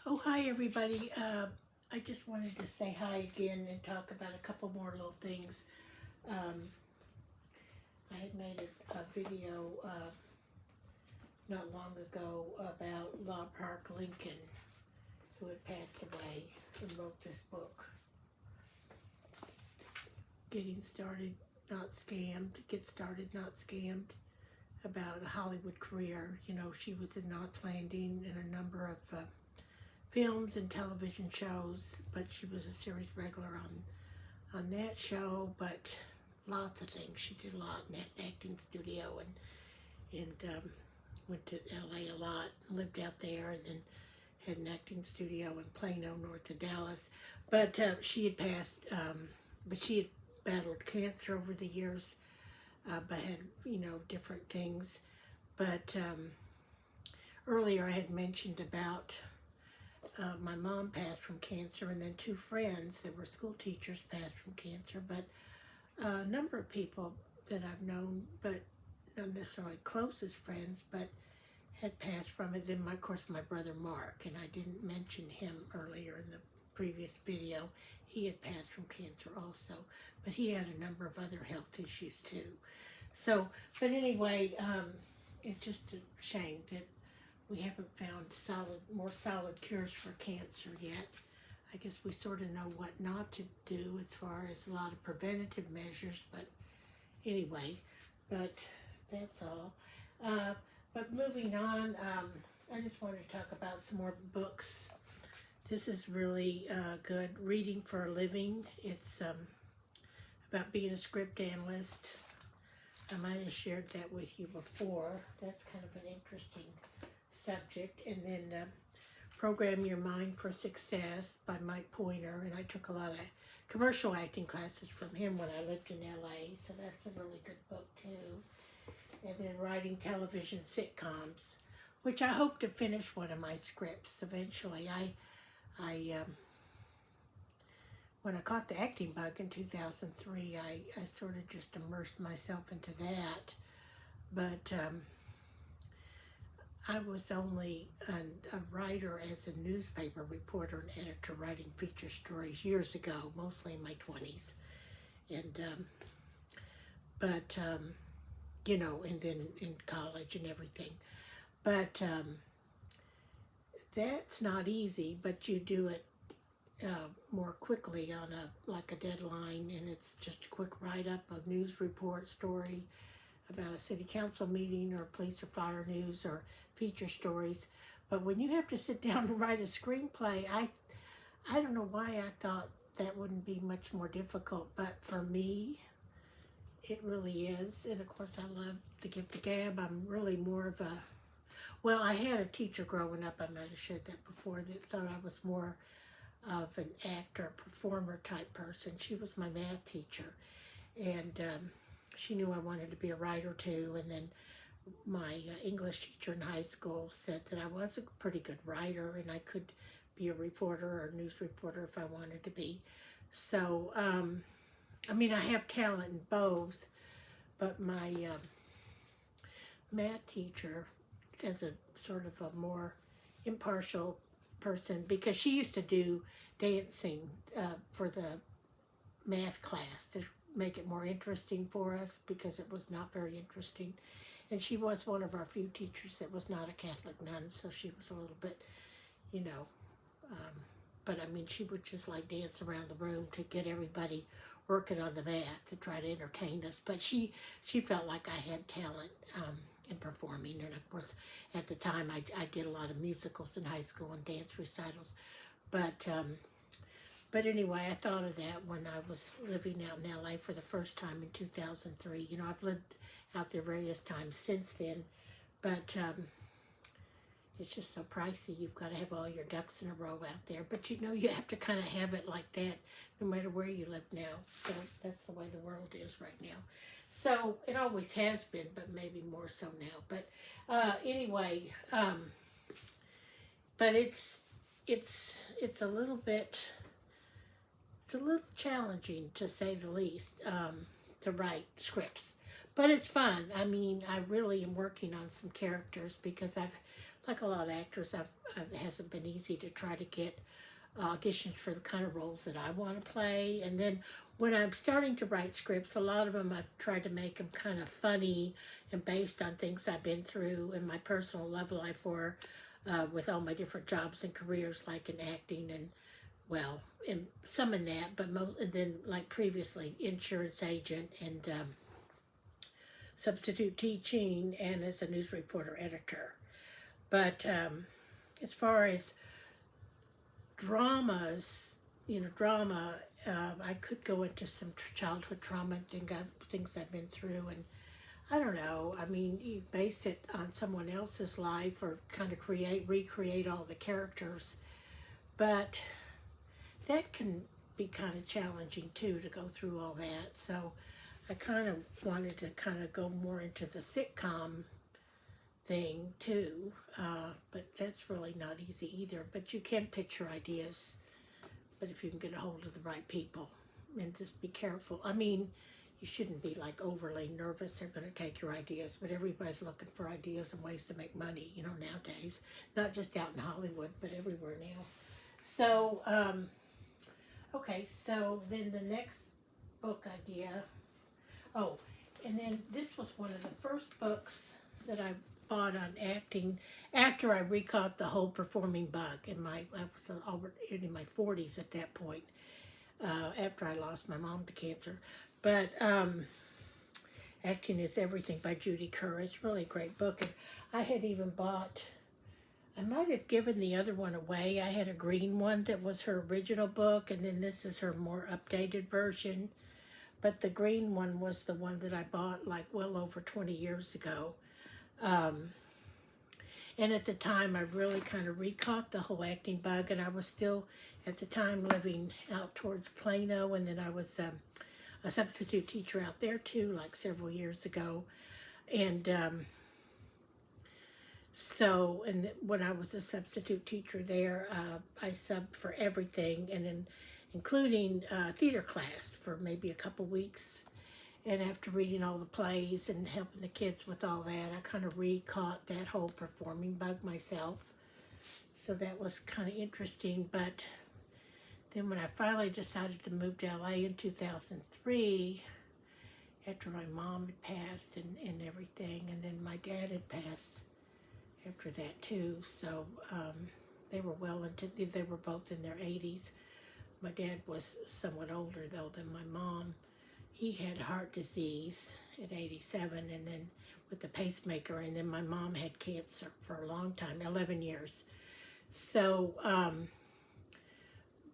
Oh, hi everybody. I just wanted to say hi again and talk about a couple more little things. Um, I had made a video not long ago about Law Park Lincoln, who had passed away and wrote this book, Getting Started, Not Scammed, Get Started, Not Scammed, about a Hollywood career. You know, she was in Knots Landing and a number of films and television shows, but she was a series regular on that show, but lots of things. She did a lot in that acting studio and went to LA a lot, lived out there, and then had an acting studio in Plano, north of Dallas. But she had passed, but she had battled cancer over the years, but had, different things. But earlier I had mentioned about my mom passed from cancer, and then two friends that were school teachers passed from cancer, but a number of people that I've known, but not necessarily closest friends, but had passed from it. Then, of course, my brother Mark, and I didn't mention him earlier in the previous video. He had passed from cancer also, but he had a number of other health issues too. So, but anyway, it's just a shame that we haven't found more solid cures for cancer yet. I guess we sort of know what not to do as far as a lot of preventative measures, but anyway, but that's all. But moving on, I just wanted to talk about some more books. This is really good. Reading for a Living. It's about being a script analyst. I might have shared that with you before. That's kind of an interesting subject. And then Program Your Mind for Success by Mike Pointer, and I took a lot of commercial acting classes from him when I lived in LA, so that's a really good book too. And then Writing Television Sitcoms, which I hope to finish one of my scripts eventually. When I caught the acting bug in 2003, I sort of just immersed myself into that, but I was only a writer as a newspaper reporter and editor, writing feature stories years ago, mostly in my 20s. And, and then in college and everything. But that's not easy, but you do it more quickly on a deadline, and it's just a quick write-up, a news report story about a city council meeting or police or fire news or feature stories. But when you have to sit down and write a screenplay, I don't know why I thought that wouldn't be much more difficult, but for me, it really is. And of course, I love to give the gab. I'm really more of I had a teacher growing up, I might have shared that before, that thought I was more of an actor, performer type person. She was my math teacher, and she knew I wanted to be a writer too. And then my English teacher in high school said that I was a pretty good writer and I could be a reporter or a news reporter if I wanted to be. So, I have talent in both, but my math teacher, as a sort of a more impartial person, because she used to do dancing for the math class to make it more interesting for us, because it was not very interesting. And she was one of our few teachers that was not a Catholic nun, so she was a little bit, but she would just like dance around the room to get everybody working on the math to try to entertain us. But she felt like I had talent in performing, and of course at the time I did a lot of musicals in high school and dance recitals. But anyway, I thought of that when I was living out in LA for the first time in 2003. I've lived out there various times since then, but it's just so pricey. You've got to have all your ducks in a row out there. But you have to kind of have it like that no matter where you live now. So that's the way the world is right now. So it always has been, but maybe more so now. But anyway, but it's a little bit. It's a little challenging, to say the least, to write scripts. But it's fun. I really am working on some characters, because I've like a lot of actors, it hasn't been easy to try to get auditions for the kind of roles that I want to play. And then when I'm starting to write scripts, a lot of them I've tried to make them kind of funny and based on things I've been through in my personal love life, or with all my different jobs and careers, like in acting and, well, and some in that, but most, and then like previously, insurance agent and substitute teaching, and as a news reporter editor. But as far as dramas, drama, I could go into some childhood trauma and things I've been through, and I don't know. I mean, you base it on someone else's life or kind of recreate all the characters, but that can be kind of challenging too, to go through all that. So I kind of wanted to kind of go more into the sitcom thing too, but that's really not easy either. But you can pitch your ideas, but if you can get a hold of the right people, and just be careful. I mean, you shouldn't be like overly nervous they're going to take your ideas, but everybody's looking for ideas and ways to make money, nowadays, not just out in Hollywood, but everywhere now. So okay, so then the next book idea, oh, and then this was one of the first books that I bought on acting after I recaught the whole performing bug. I was already in my 40s at that point, after I lost my mom to cancer. But Acting is Everything by Judy Kerr. It's really a great book. And I had even bought, I might have given the other one away. I had a green one that was her original book, and then this is her more updated version. But the green one was the one that I bought like well over 20 years ago. And at the time, I really kind of recaught the whole acting bug, and I was still, at the time, living out towards Plano, and then I was a substitute teacher out there too, like several years ago. And when I was a substitute teacher there, I subbed for everything, and including theater class for maybe a couple weeks. And after reading all the plays and helping the kids with all that, I kind of recaught that whole performing bug myself. So that was kind of interesting. But then when I finally decided to move to LA in 2003, after my mom had passed and everything, and then my dad had passed after that too. So they were they were both in their 80s. My dad was somewhat older though than my mom. He had heart disease at 87, and then with the pacemaker, and then my mom had cancer for a long time, 11 years. So,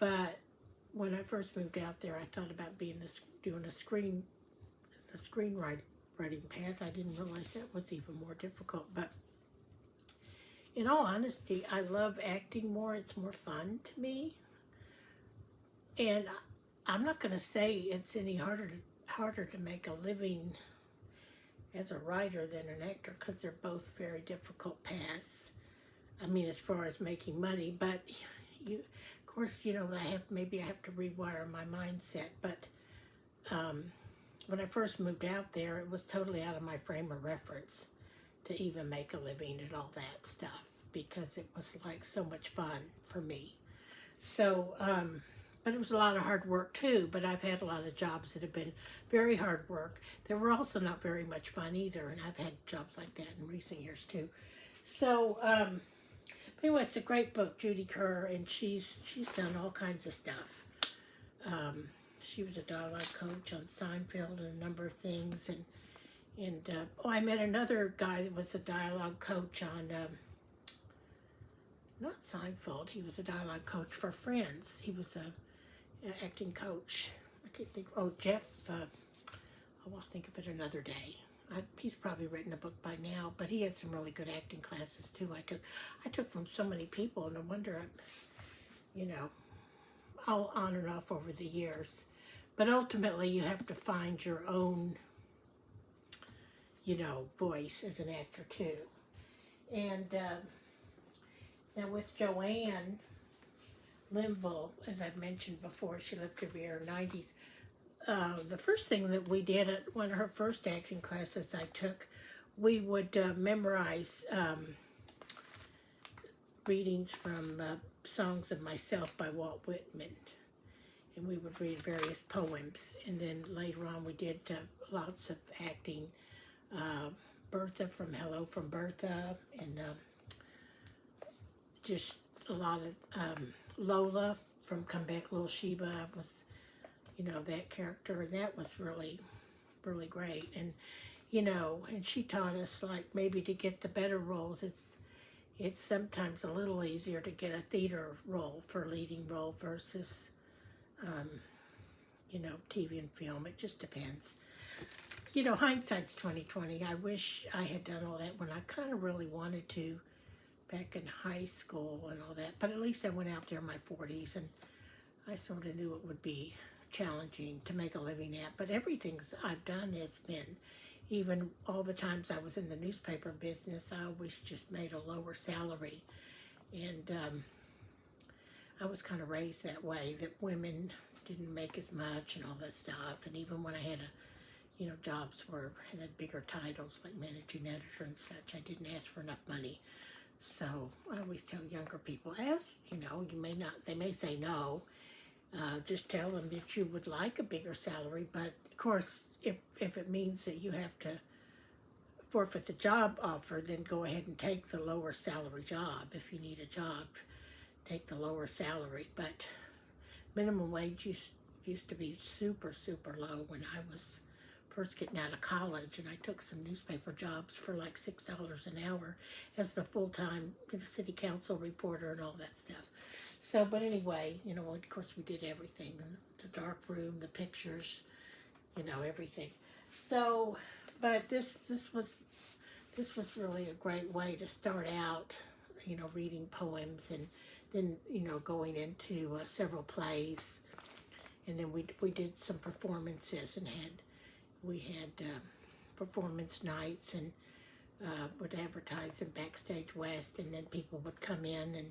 but when I first moved out there, I thought about doing the screenwriting path. I didn't realize that was even more difficult. But in all honesty, I love acting more. It's more fun to me. And I'm not going to say it's any harder to make a living as a writer than an actor, because they're both very difficult paths. I mean, as far as making money, but of course, maybe I have to rewire my mindset. But when I first moved out there, it was totally out of my frame of reference to even make a living and all that stuff, because it was like so much fun for me. So, but it was a lot of hard work too. But I've had a lot of jobs that have been very hard work. They were also not very much fun either, and I've had jobs like that in recent years too. So, anyway, it's a great book, Judy Kerr, and she's done all kinds of stuff. She was a dialogue coach on Seinfeld and a number of things, and I met another guy that was a dialogue coach on. Not Seinfeld. He was a dialogue coach for Friends. He was an acting coach. I can't think. Oh, Jeff. I'll think of it another day. He's probably written a book by now, but he had some really good acting classes too. I took from so many people, and I wonder, all on and off over the years. But ultimately, you have to find your own, voice as an actor too. And now with Joanne Linville, as I've mentioned before, she lived to be in her 90s. The first thing that we did at one of her first acting classes I took, we would memorize readings from Songs of Myself by Walt Whitman. And we would read various poems. And then later on we did lots of acting. Bertha from Hello from Bertha, and just a lot of Lola from Come Back Little Sheba. I was, that character, and that was really, really great. And, and she taught us, like, maybe to get the better roles, it's sometimes a little easier to get a theater role for a leading role versus, TV and film. It just depends. Hindsight's 2020. I wish I had done all that when I kind of really wanted to back in high school and all that. But at least I went out there in my 40s, and I sort of knew it would be challenging to make a living at. But everything I've done has been, even all the times I was in the newspaper business, I always just made a lower salary. And I was kind of raised that way, that women didn't make as much and all that stuff. And even when I had jobs where I had bigger titles like managing editor and such, I didn't ask for enough money. So I always tell younger people, they may say no. Just tell them that you would like a bigger salary, but of course, if it means that you have to forfeit the job offer, then go ahead and take the lower salary job. If you need a job, take the lower salary. But minimum wage used to be super, super low when I was first getting out of college, and I took some newspaper jobs for like $6 an hour as the full-time city council reporter and all that stuff. So, but anyway, of course we did everything, the dark room, the pictures, everything. So, but this was really a great way to start out, reading poems, and then, going into several plays. And then we did some performances, and we had performance nights, and would advertise in Backstage West, and then people would come in,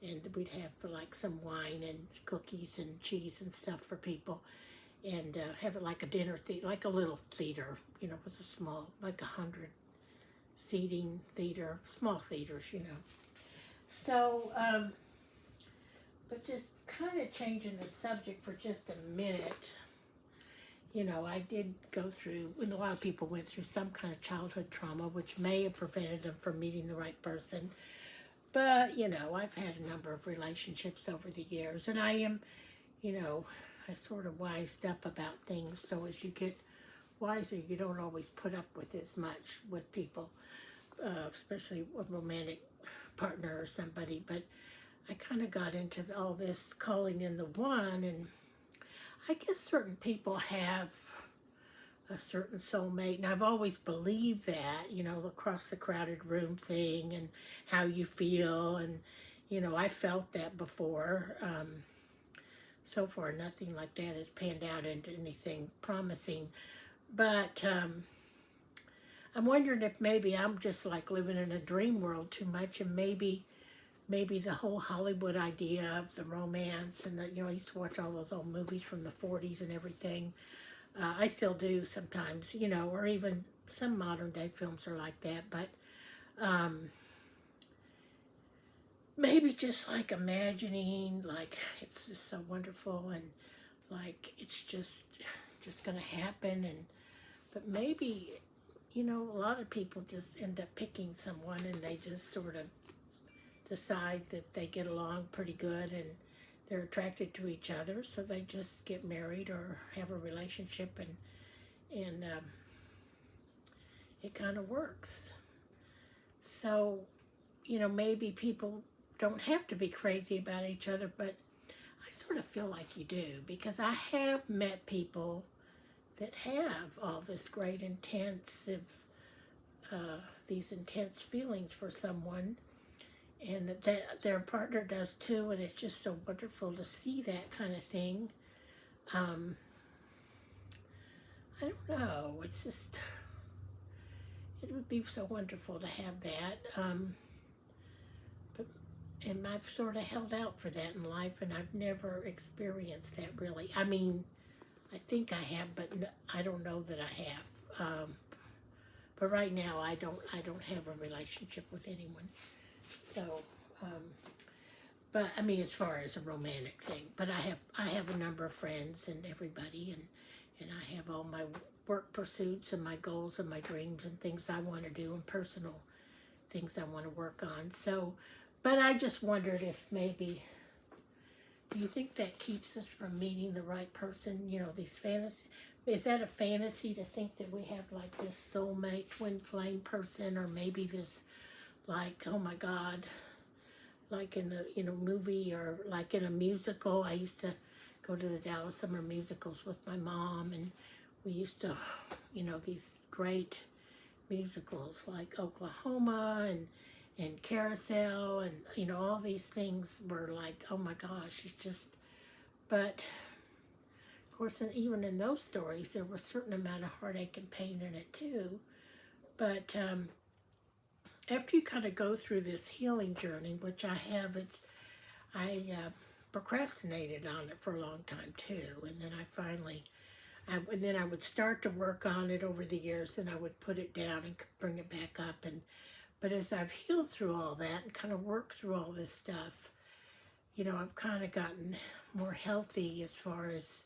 and we'd have like some wine and cookies and cheese and stuff for people, and have it like a dinner theater, like a little theater. It was a small, like 100 seating theater, small theaters, So, but just kind of changing the subject for just a minute. I did go through, and a lot of people went through some kind of childhood trauma, which may have prevented them from meeting the right person. But, I've had a number of relationships over the years, and I am, I sort of wised up about things. So as you get wiser, you don't always put up with as much with people, especially a romantic partner or somebody. But I kind of got into all this calling in the one, and I guess certain people have a certain soulmate, and I've always believed that, across the crowded room thing, and how you feel, and, I felt that before. So far, nothing like that has panned out into anything promising, but I'm wondering if maybe I'm just like living in a dream world too much, and maybe the whole Hollywood idea of the romance, and that, I used to watch all those old movies from the 40s and everything. I still do sometimes, or even some modern day films are like that, but maybe just like imagining, like, it's just so wonderful, and like it's just gonna happen. And but maybe, a lot of people just end up picking someone, and they just sort of decide that they get along pretty good, and they're attracted to each other, so they just get married or have a relationship, and it kind of works. So, maybe people don't have to be crazy about each other, but I sort of feel like you do, because I have met people that have all this great these intense feelings for someone, and that their partner does too, and it's just so wonderful to see that kind of thing. I don't know, it's just, it would be so wonderful to have that, and I've sort of held out for that in life, and I've never experienced that really. I mean, I think I have, but I don't know that I have. But right now, I don't have a relationship with anyone. So, But I mean, as far as a romantic thing, but I have a number of friends and everybody, and I have all my work pursuits and my goals and my dreams and things I want to do and personal things I want to work on. So, but I just wondered if maybe, do you think that keeps us from meeting the right person? You know, these fantasy, is that a fantasy to think that we have like this soulmate twin flame person, or maybe this, like, oh my God, like in a movie or like in a musical. I used to go to the Dallas summer musicals with my mom, and we used to, these great musicals like Oklahoma and Carousel, and all these things were like, oh my gosh, it's just. But of course, even in those stories, there was a certain amount of heartache and pain in it too. But after you kind of go through this healing journey, which I have, I procrastinated on it for a long time too, and then and then I would start to work on it over the years, and I would put it down and bring it back up, but as I've healed through all that and kind of worked through all this stuff, I've kind of gotten more healthy as far as,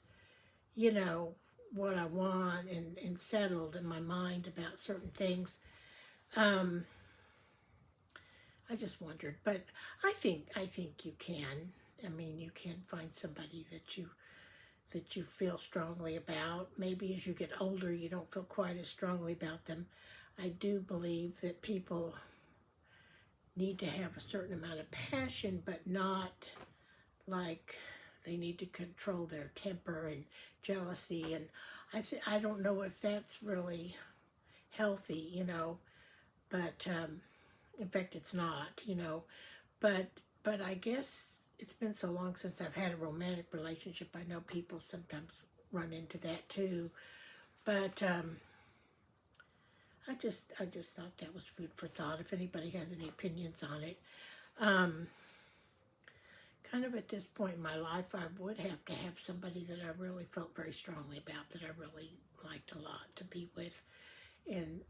what I want, and settled in my mind about certain things. I just wondered, but I think you can. I mean, you can find somebody that you feel strongly about. Maybe as you get older, you don't feel quite as strongly about them. I do believe that people need to have a certain amount of passion, but not like they need to control their temper and jealousy. And I don't know if that's really healthy, but in fact, it's not, but I guess it's been so long since I've had a romantic relationship. I know people sometimes run into that too, but I just thought that was food for thought. If anybody has any opinions on it, kind of at this point in my life, I would have to have somebody that I really felt very strongly about, that I really liked a lot to be with, and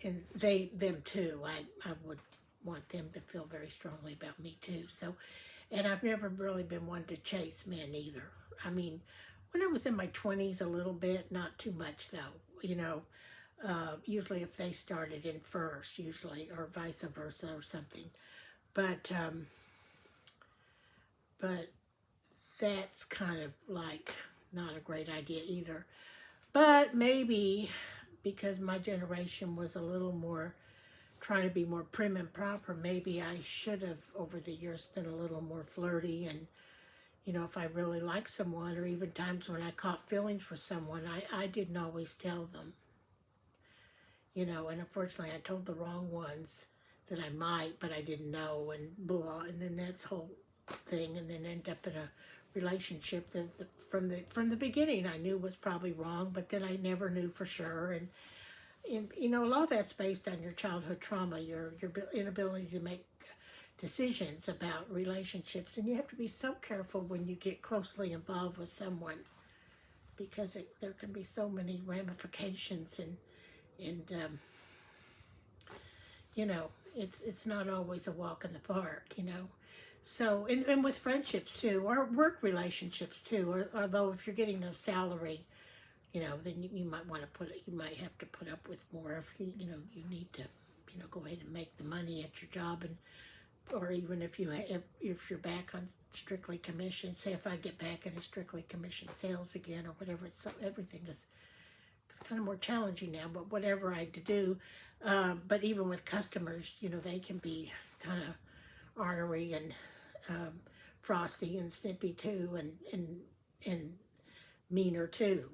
them too. I would want them to feel very strongly about me too. So, and I've never really been one to chase men either. I mean, when I was in my 20s, a little bit, not too much though, usually if they started in first, usually, or vice versa or something. But that's kind of like not a great idea either. But maybe because my generation was a little more trying to be more prim and proper, maybe I should have over the years been a little more flirty, and if I really liked someone, or even times when I caught feelings for someone, I didn't always tell them, and unfortunately I told the wrong ones that I might, but I didn't know, and blah, and then that's whole thing, and then end up in a relationship that from the beginning I knew was probably wrong, but then I never knew for sure. And a lot of that's based on your childhood trauma, your inability to make decisions about relationships, and you have to be so careful when you get closely involved with someone, because there can be so many ramifications, and it's not always a walk in the park, So, and with friendships too, or work relationships too, or although if you're getting a salary, then you might want to you might have to put up with more if you need to, go ahead and make the money at your job, and or even if you're back on strictly commission. Say if I get back into strictly commission sales again or whatever, everything is kind of more challenging now. But whatever I do, but even with customers, they can be kind of ornery and frosty and snippy too, and meaner too,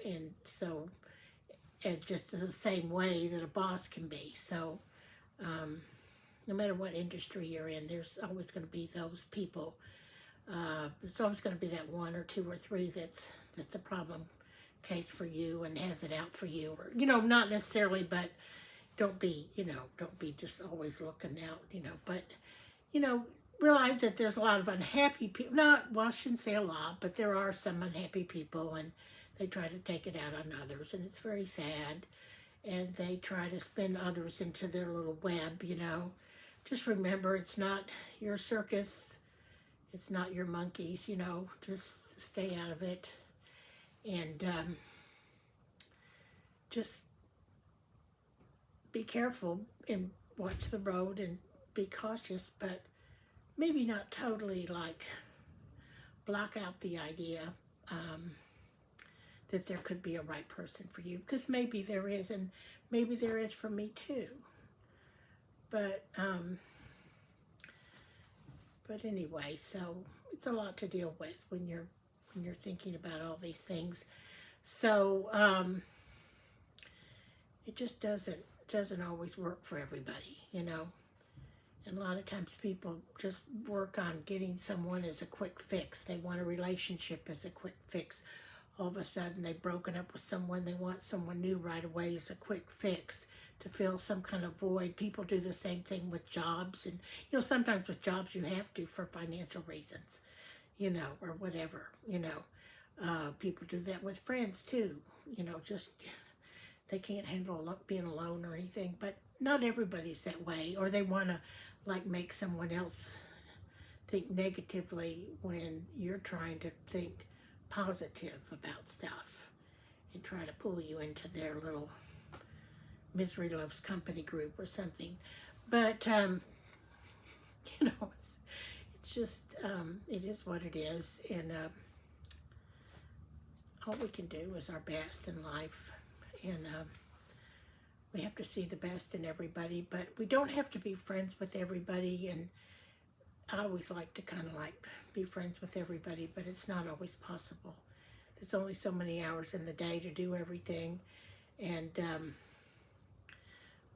and so, and just the same way that a boss can be. So no matter what industry you're in, there's always going to be those people. There's always going to be that one or two or three that's a problem case for you and has it out for you, or not necessarily, but don't be just always looking out, but realize that there's a lot of unhappy people. I shouldn't say a lot, but there are some unhappy people, and they try to take it out on others, and it's very sad. And they try to spin others into their little web, just remember, it's not your circus. It's not your monkeys, you know. Just stay out of it. And just be careful and watch the road and be cautious, but maybe not totally like block out the idea that there could be a right person for you, because maybe there is, and maybe there is for me too. But anyway, so it's a lot to deal with when you're thinking about all these things. So it just doesn't always work for everybody, you know. And a lot of times people just work on getting someone as a quick fix. They want a relationship as a quick fix. All of a sudden they've broken up with someone. They want someone new right away as a quick fix to fill some kind of void. People do the same thing with jobs. And, you know, sometimes with jobs you have to for financial reasons, you know, or whatever, you know. People do that with friends too, you know, just they can't handle being alone or anything. But not everybody's that way, or they want to like make someone else think negatively when you're trying to think positive about stuff and try to pull you into their little misery loves company group or something. But you know, it's just it is what it is, and all we can do is our best in life, and we have to see the best in everybody, but we don't have to be friends with everybody. And I always like to kind of like be friends with everybody, but it's not always possible. There's only so many hours in the day to do everything. And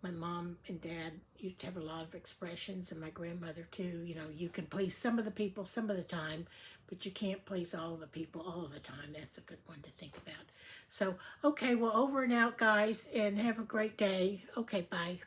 my mom and dad used to have a lot of expressions, and my grandmother too. You know, you can please some of the people some of the time, but you can't please all the people all of the time. That's a good one to think about. So, okay, well, over and out, guys, and have a great day. Okay, bye.